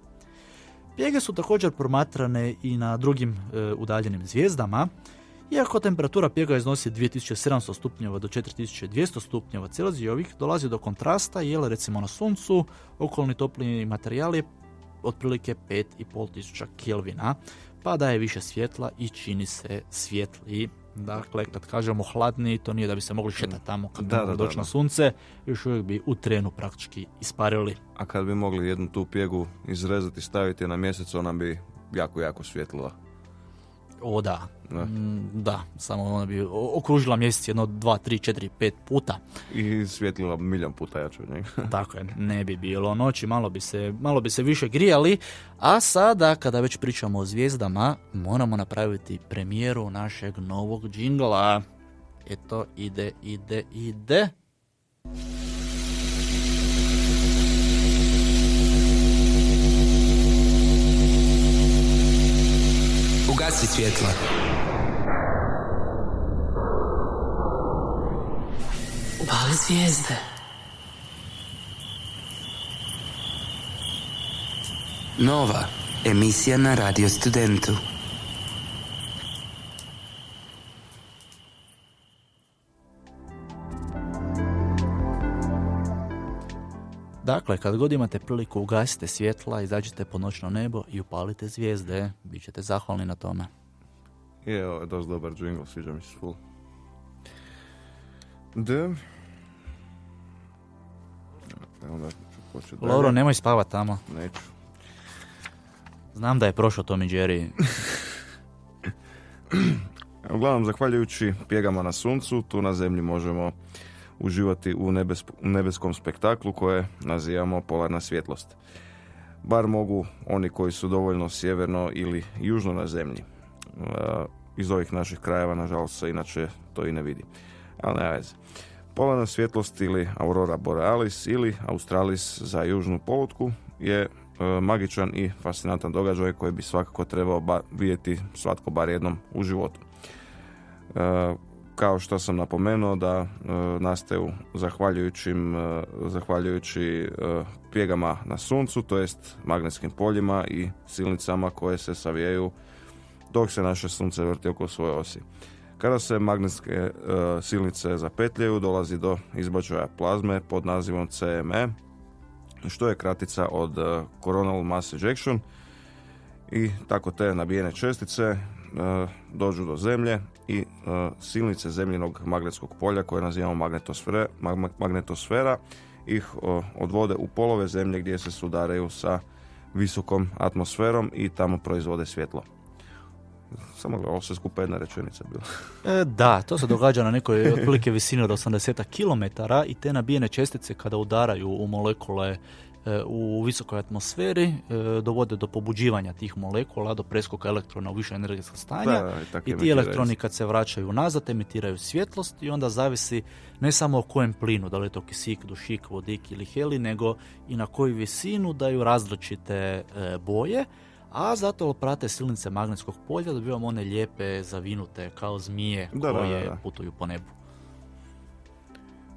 Pjege su također promatrane i na drugim udaljenim zvijezdama. Iako temperatura pjega iznosi 2700 stupnjeva do 4200 stupnjeva Celzijovih, dolazi do kontrasta jer recimo na suncu okolni topli materijal je otprilike 5500 kelvina, pa daje više svjetla i čini se svjetliji. Dakle, kad kažemo hladniji, to nije da bi se mogli šetati tamo kad bi mogli doći na sunce, još uvijek bi u trenu praktički isparili. A kad bi mogli jednu tu pjegu izrezati i staviti na mjesec, ona bi jako svjetlila. O da, da, samo ona bi okružila mjesec jedno 2, 3, 4, 5 puta. I svjetlila milion puta jače od njega. Tako je, ne bi bilo noći, malo bi se više grijali, a sada kada već pričamo o zvijezdama, moramo napraviti premijeru našeg novog džingla. Eto, ide. Ugasi svjetla. Upali zvijezde. Nova emisija na Radio Studentu. Dakle, kad god imate priliku, ugasite svjetla, izađite po noćno nebo i upalite zvijezde. Bićete zahvalni na tome. Je, ovo je dosta dobar jingle, sviđa mi se full. Da. Lovro, nemoj spavat tamo. Neću. Znam da je prošao Tom i Jerry. Uglavnom, zahvaljujući pjegama na suncu, tu na zemlji možemo uživati u nebeskom spektaklu koje nazivamo polarna svjetlost. Bar mogu oni koji su dovoljno sjeverno ili južno na zemlji. Iz ovih naših krajeva, nažalost, se inače to i ne vidi. Ali ne veze. Polarna svjetlost ili aurora borealis ili australis za južnu polutku je magičan i fascinantan događaj koji bi svakako trebao vidjeti svatko bar jednom u životu. Kao što sam napomenuo da nastaju zahvaljujući pjegama na suncu, to jest magnetskim poljima i silnicama koje se savijaju dok se naše sunce vrti oko svoje osi. Kada se magnetske silnice zapetljaju, dolazi do izbačaja plazme pod nazivom CME, što je kratica od Coronal Mass Ejection, i tako te nabijene čestice dođu do zemlje i silnice zemljinog magnetskog polja, koje nazivamo magnetosfera, ih odvode u polove zemlje gdje se sudaraju sa visokom atmosferom i tamo proizvode svjetlo. Samo ovo sve skupa jedna rečenica bila. Da, to se događa na nekoj otprilike visini od 80 km i te nabijene čestice kada udaraju u molekule u visokoj atmosferi dovode do pobuđivanja tih molekula, do preskoka elektrona u više energetska stanja i ti elektroni kad se vraćaju nazad emitiraju svjetlost i onda zavisi ne samo o kojem plinu, da li je to kisik, dušik, vodik ili heli, nego i na koju visinu daju različite boje, a zato prate silnice magnetskog polja, dobivamo one lijepe, zavinute, kao zmije koje putuju po nebu.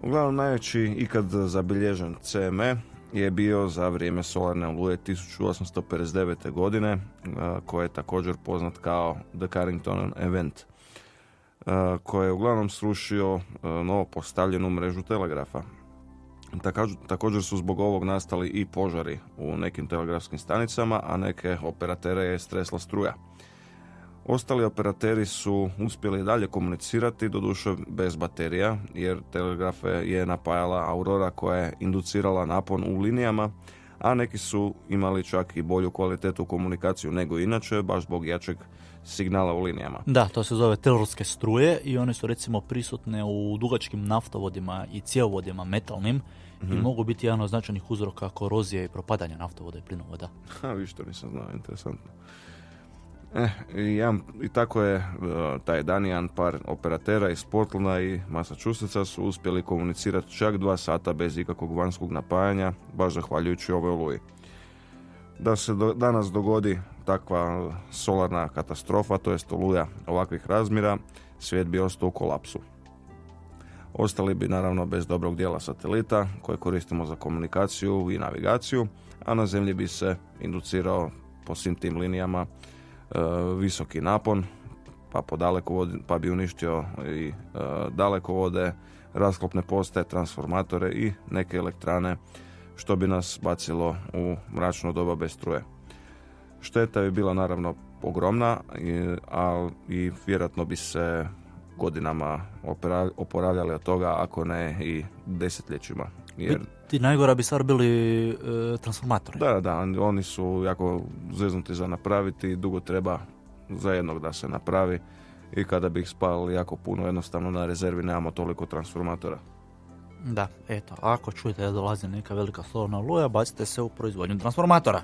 Uglavnom, najveći ikad zabilježen CME je bio za vrijeme solarne oluje 1859. godine, koji je također poznat kao The Carrington Event, koji je uglavnom srušio novo postavljenu mrežu telegrafa. Također su zbog ovog nastali i požari u nekim telegrafskim stanicama, a neke operatere je stresla struja. Ostali operateri su uspjeli dalje komunicirati, doduše bez baterija, jer telegrafe je napajala aurora koja je inducirala napon u linijama, a neki su imali čak i bolju kvalitetu komunikaciju nego inače, baš zbog jačeg signala u linijama. Da, to se zove telorske struje i one su recimo prisutne u dugačkim naftovodima i cjevovodima metalnim i mogu biti jedan od značajnih uzroka korozije i propadanja naftovoda i plinovoda. Viš, to nisam znao, interesantno. I tako je taj dan jedan par operatera iz Portlanda i Massachusettsa su uspjeli komunicirati čak 2 sata bez ikakvog vanjskog napajanja, baš zahvaljujući ovoj oluji. Da se danas dogodi takva solarna katastrofa, to jest oluja ovakvih razmjera, svijet bi ostao u kolapsu. Ostali bi naravno bez dobrog dijela satelita koje koristimo za komunikaciju i navigaciju, a na zemlji bi se inducirao po svim tim linijama visoki napon, pa bi uništio i dalekovode, rasklopne postaje, transformatore i neke elektrane, što bi nas bacilo u mračno doba bez struje. Šteta bi bila naravno ogromna, i vjerojatno bi se godinama oporavljali od toga, ako ne i desetljećima. Jer ti najgora bi stvar bili transformatori. Da, oni su jako zeznuti za napraviti, dugo treba za jednog da se napravi i kada bi ih spalili jako puno, jednostavno na rezervi nemamo toliko transformatora. Da, eto, ako čujete da dolazi neka velika solarna oluja, bacite se u proizvodnju transformatora.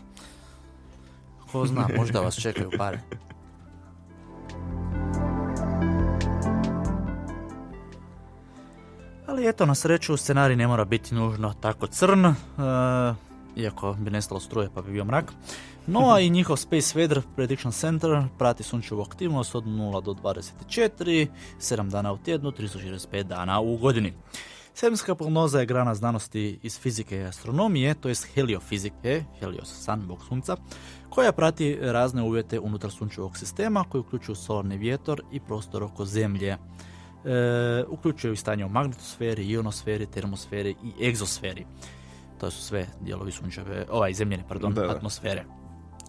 Ko zna, možda vas čekaju pare. Ali eto, na sreću, scenarij ne mora biti nužno tako crn, iako bi nestalo struje pa bi bio mrak. No, a i njihov Space Weather Prediction Center prati sunčevu aktivnost od 0 do 24, 7 dana u tjednu, 365 dana u godini. Svemirska prognoza je grana znanosti iz fizike i astronomije, to jest heliofizike, helios, san, bog sunca, koja prati razne uvjete unutar sunčevog sistema koji uključuju solarni vjetor i prostor oko Zemlje. Uključuju i stanje u magnetosferi, ionosferi, termosferi i egzosferi. To su sve dijelovi zemljene atmosfere.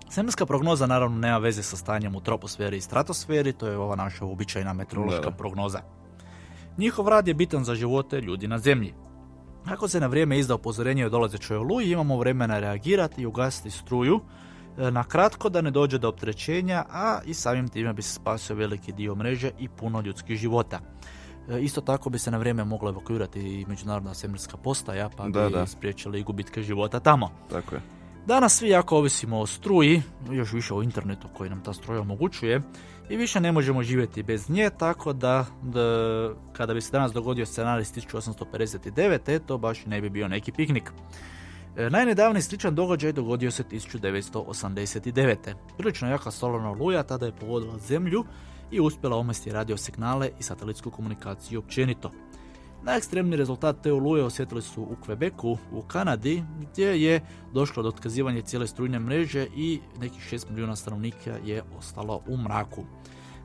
Svemirska prognoza naravno nema veze sa stanjem u troposferi i stratosferi, to je ova naša uobičajena meteorološka prognoza. Njihov rad je bitan za živote ljudi na Zemlji. Ako se na vrijeme izda upozorenje o dolazećoj oluji, imamo vremena reagirati i ugasiti struju na kratko da ne dođe do opterećenja, a i samim time bi se spasio veliki dio mreže i puno ljudskih života. Isto tako bi se na vrijeme mogla evakuirati i međunarodna svemirska postaja, pa bi spriječili gubitke života tamo. Tako je. Danas svi jako ovisimo o struji, još više o internetu koji nam ta struja omogućuje, i više ne možemo živjeti bez nje, tako da kada bi se danas dogodio scenarij iz 1859. to baš ne bi bio neki piknik. Najnedavniji sličan događaj dogodio se 1989. Prilično jaka solarna oluja tada je pogodila zemlju i uspjela omesti radio signale i satelitsku komunikaciju općenito. Najekstremniji rezultat te oluje osjetili su u Quebecu, u Kanadi, gdje je došlo do otkazivanja cijele strujne mreže i nekih 6 milijuna stanovnika je ostalo u mraku.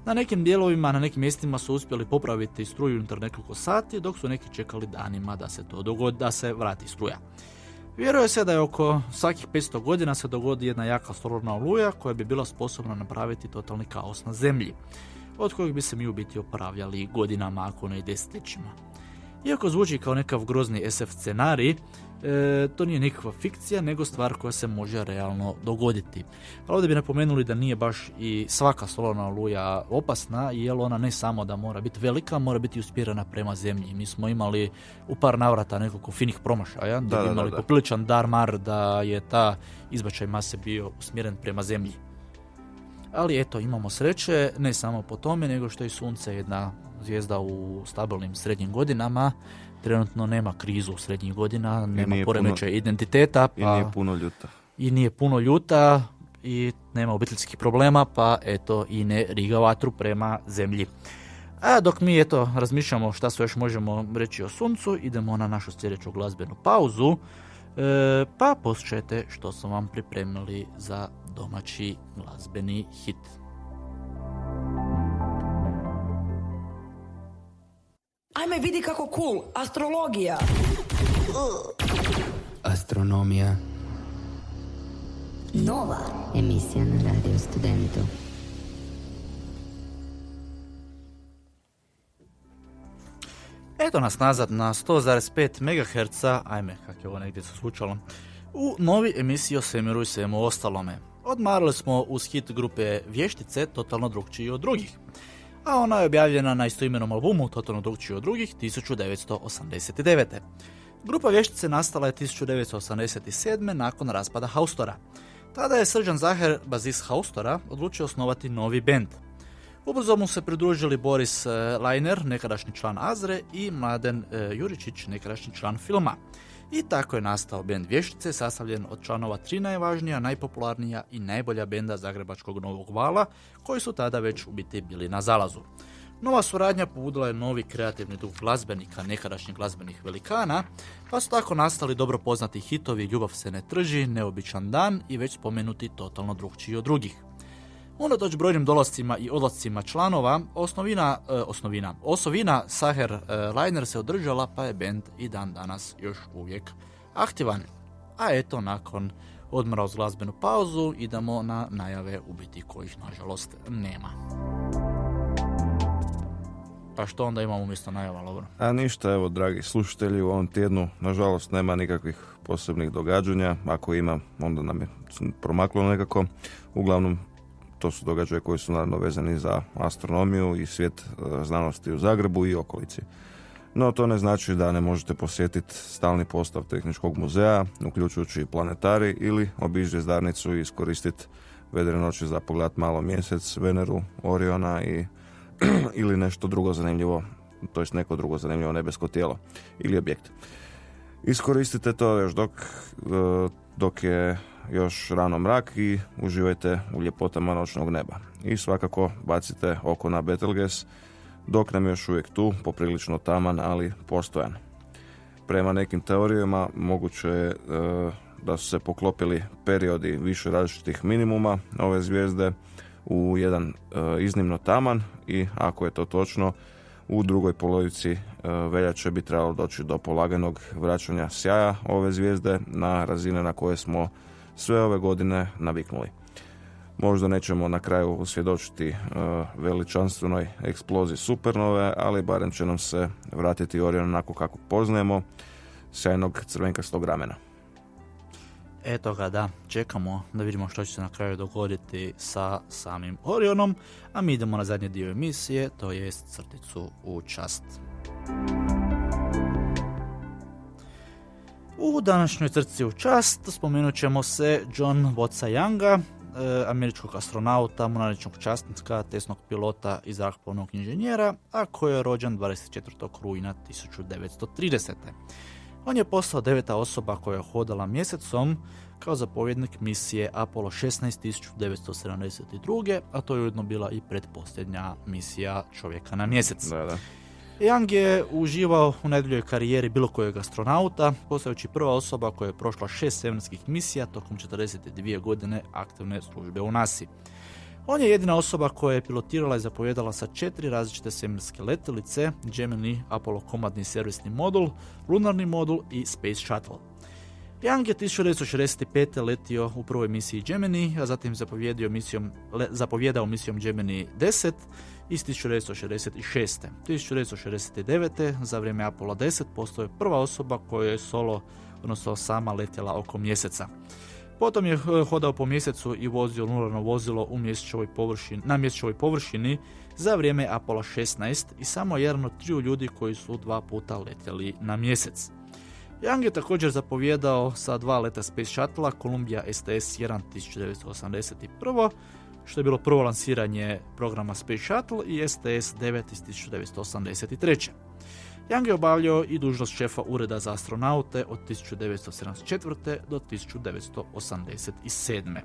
Na nekim dijelovima, na nekim mjestima su uspjeli popraviti struju unutar nekoliko sati, dok su neki čekali danima da se to dogodi, da se vrati struja. Vjeruje se da je oko svakih 500 godina se dogodi jedna jaka solarna oluja koja bi bila sposobna napraviti totalni kaos na zemlji, od kojeg bi se mi u biti oporavljali godinama, ako ne i desetljećima. Iako zvuči kao nekav grozni SF scenarij, to nije nikakva fikcija, nego stvar koja se može realno dogoditi. Ali ovdje bi napomenuli da nije baš i svaka solarna oluja opasna, jer ona ne samo da mora biti velika, mora biti usmjerena prema zemlji. Mi smo imali u par navrata nekoliko finih promašaja, da bi imali popriličan dar da je ta izbačaj mase bio usmjeren prema zemlji. Ali eto, imamo sreće, ne samo po tome, nego što je Sunce jedna zvijezda u stabilnim srednjim godinama, trenutno nema krizu srednjih godina, nema poremećaja identiteta. I nije puno ljuta. I nije puno ljuta i nema obiteljskih problema, pa eto i ne riga vatru prema zemlji. A dok mi eto razmišljamo šta sve još možemo reći o Suncu, idemo na našu sljedeću glazbenu pauzu, pa poslušajte što smo vam pripremili za domaći glazbeni hit. Ajme vidi kako cool, astrologija. Astronomija. Nova emisija na Radio Studentu. Eto nas nazad na 100,5 MHz, ajme kak je ovo negdje se slučalo, u novi emisiji o svemiru i svemu ostalome. Odmarali smo uz hit grupe Vještice, totalno drukčiji od drugih. A ona je objavljena na istoimenom albumu Totalno drukčiji od drugih 1989. Grupa Vještice nastala je 1987. nakon raspada Haustora. Tada je Srđan Zaher, bazist Haustora, odlučio osnovati novi bend. Ubrzo mu se pridružili Boris Lajner, nekadašnji član Azre, i Mladen Juričić, nekadašnji član Filma. I tako je nastao bend Vještice, sastavljen od članova 3 najvažnija, najpopularnija i najbolja benda zagrebačkog Novog vala, koji su tada već u biti bili na zalazu. Nova suradnja pobudila je novi kreativni duh glazbenika, nekadašnjih glazbenih velikana, pa su tako nastali dobro poznati hitovi Ljubav se ne trži, Neobičan dan i već spomenuti Totalno drukčiji od drugih. Unatoč brojnim dolascima i odlascima članova, osovina Saher Lajner se održala, pa je bend i dan danas još uvijek aktivan. A eto, nakon odmora uz glazbenu pauzu, idemo na najave u biti kojih nažalost nema. Pa što onda imamo umjesto najava, Lovro? A ništa, evo, dragi slušatelji, u ovom tjednu nažalost nema nikakvih posebnih događanja. Ako ima, onda nam je promaklo nekako. Uglavnom, to su događaje koji su naravno vezani za astronomiju i svijet znanosti u Zagrebu i okolici. No to ne znači da ne možete posjetiti stalni postav Tehničkog muzeja, uključujući planetarij, ili obići zvjezdarnicu i iskoristiti vedre noći za pogled malo mjesec, Veneru, Oriona ili nešto drugo zanimljivo, to jest neko drugo zanimljivo nebesko tijelo ili objekt. Iskoristite to još dok je još rano mrak i uživajte u ljepotama noćnog neba. I svakako bacite oko na Betelgeuse, dok nam je još uvijek tu, poprilično taman, ali postojan. Prema nekim teorijama moguće je da su se poklopili periodi više različitih minimuma ove zvijezde u jedan iznimno taman, i ako je to točno, u drugoj polovici veljače bi trebalo doći do polaganog vraćanja sjaja ove zvijezde na razine na koje smo sve ove godine naviknuli. Možda nećemo na kraju usvjedočiti veličanstvenoj eksploziji supernove, ali barem će nam se vratiti Orion onako kako poznajemo, sjajnog crvenkastog ramena. Eto ga, da, čekamo da vidimo što će se na kraju dogoditi sa samim Orionom, a mi idemo na zadnji dio emisije, to jest crticu u čast. U današnjoj crtici u čast spomenut ćemo se John Watsa Younga, američkog astronauta, mornaričnog časnika, testnog pilota i zrakoplovnog inženjera, a koji je rođen 24. rujna 1930. On je postao 9. osoba koja je hodala mjesecom kao zapovjednik misije Apollo 16 1972. a to je ujedno bila i pretposljednja misija čovjeka na mjesec. Da. Young je uživao u najduljoj karijeri bilo kojeg astronauta, postajući prva osoba koja je prošla 6 svemirskih misija tokom 42 godine aktivne službe u NASA. On je jedina osoba koja je pilotirala i zapovjedala sa 4 različite svemirske letjelice, Gemini, Apollo komandni servisni modul, lunarni modul i Space Shuttle. Young je 1965. letio u prvoj misiji Gemini, a zatim zapovjedao misijom Gemini 10 iz 1966. 1969. za vrijeme Apollo 10 postao je prva osoba koja je solo, odnosno sama, letjela oko mjeseca. Potom je hodao po mjesecu i vozio lunarno vozilo na mjesečevoj površini za vrijeme Apollo 16 i samo jedan od 3 ljudi koji su 2 puta letjeli na mjesec. Young je također zapovjedao sa 2 leta Space Shuttle, Columbia STS-1 1981. što je bilo prvo lansiranje programa Space Shuttle i STS-9 iz 1983. Young je obavljao i dužnost šefa ureda za astronaute od 1974. do 1987.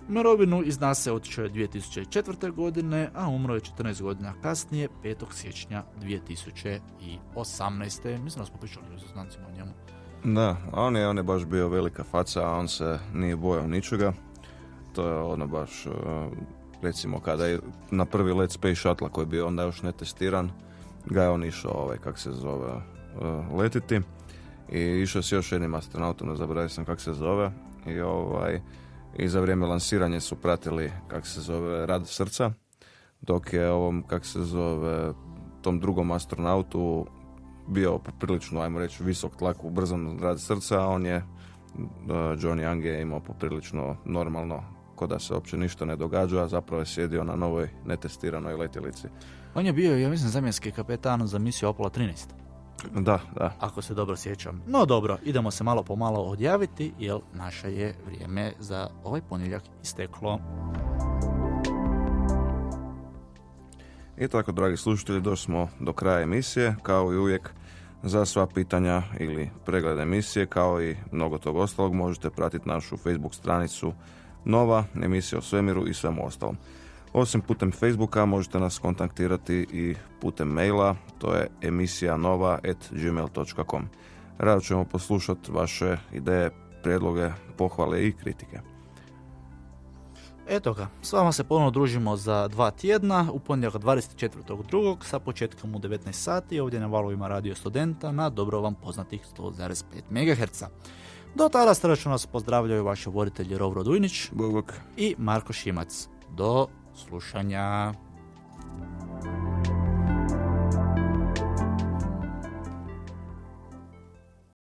U mirovinu iz NASA otišao je 2004. godine, a umro je 14 godina kasnije, 5. siječnja 2018. Mislim da smo pričali o saznancima o njemu. Da, on je baš bio velika faca, a on se nije bojao ničega. To je ono baš, recimo, kada je na prvi let Space Shuttle koji je bio onda još netestiran, ga je on išao, letiti. I išao s još jednim astronautom, ne zaboravio sam kako se zove. I za vrijeme lansiranja su pratili, rad srca, dok je tom drugom astronautu bio poprilično, ajmo reći, visok tlak, ubrzan rad srca, a John Young je imao poprilično normalno, ko da se uopće ništa ne događa, a zapravo je sjedio na novoj netestiranoj letjelici. On je bio, ja mislim, zamjenski kapetan za misiju Apollo 13. Da. Ako se dobro sjećam. No dobro, idemo se malo po malo odjaviti, jer naše je vrijeme za ovaj ponedjeljak isteklo. I tako, dragi slušatelji, došli smo do kraja emisije. Kao i uvijek, za sva pitanja ili pregled emisije, kao i mnogo tog ostalog, možete pratiti našu Facebook stranicu Nova, emisija o svemiru i svemu ostalom. Osim putem Facebooka, možete nas kontaktirati i putem maila, to je emisijanova@gmail.com. Rado ćemo poslušati vaše ideje, prijedloge, pohvale i kritike. Eto ga, s vama se ponovno družimo za 2 tjedna, u ponedjeljak 24.2. sa početkom u 19 sati ovdje na valovima Radio Studenta na dobro vam poznatih 100,5 MHz. Do tada srdačno nas pozdravljaju vaši voditelji Rovro Dujnić Bog. I Marko Šimac. Do slušanja.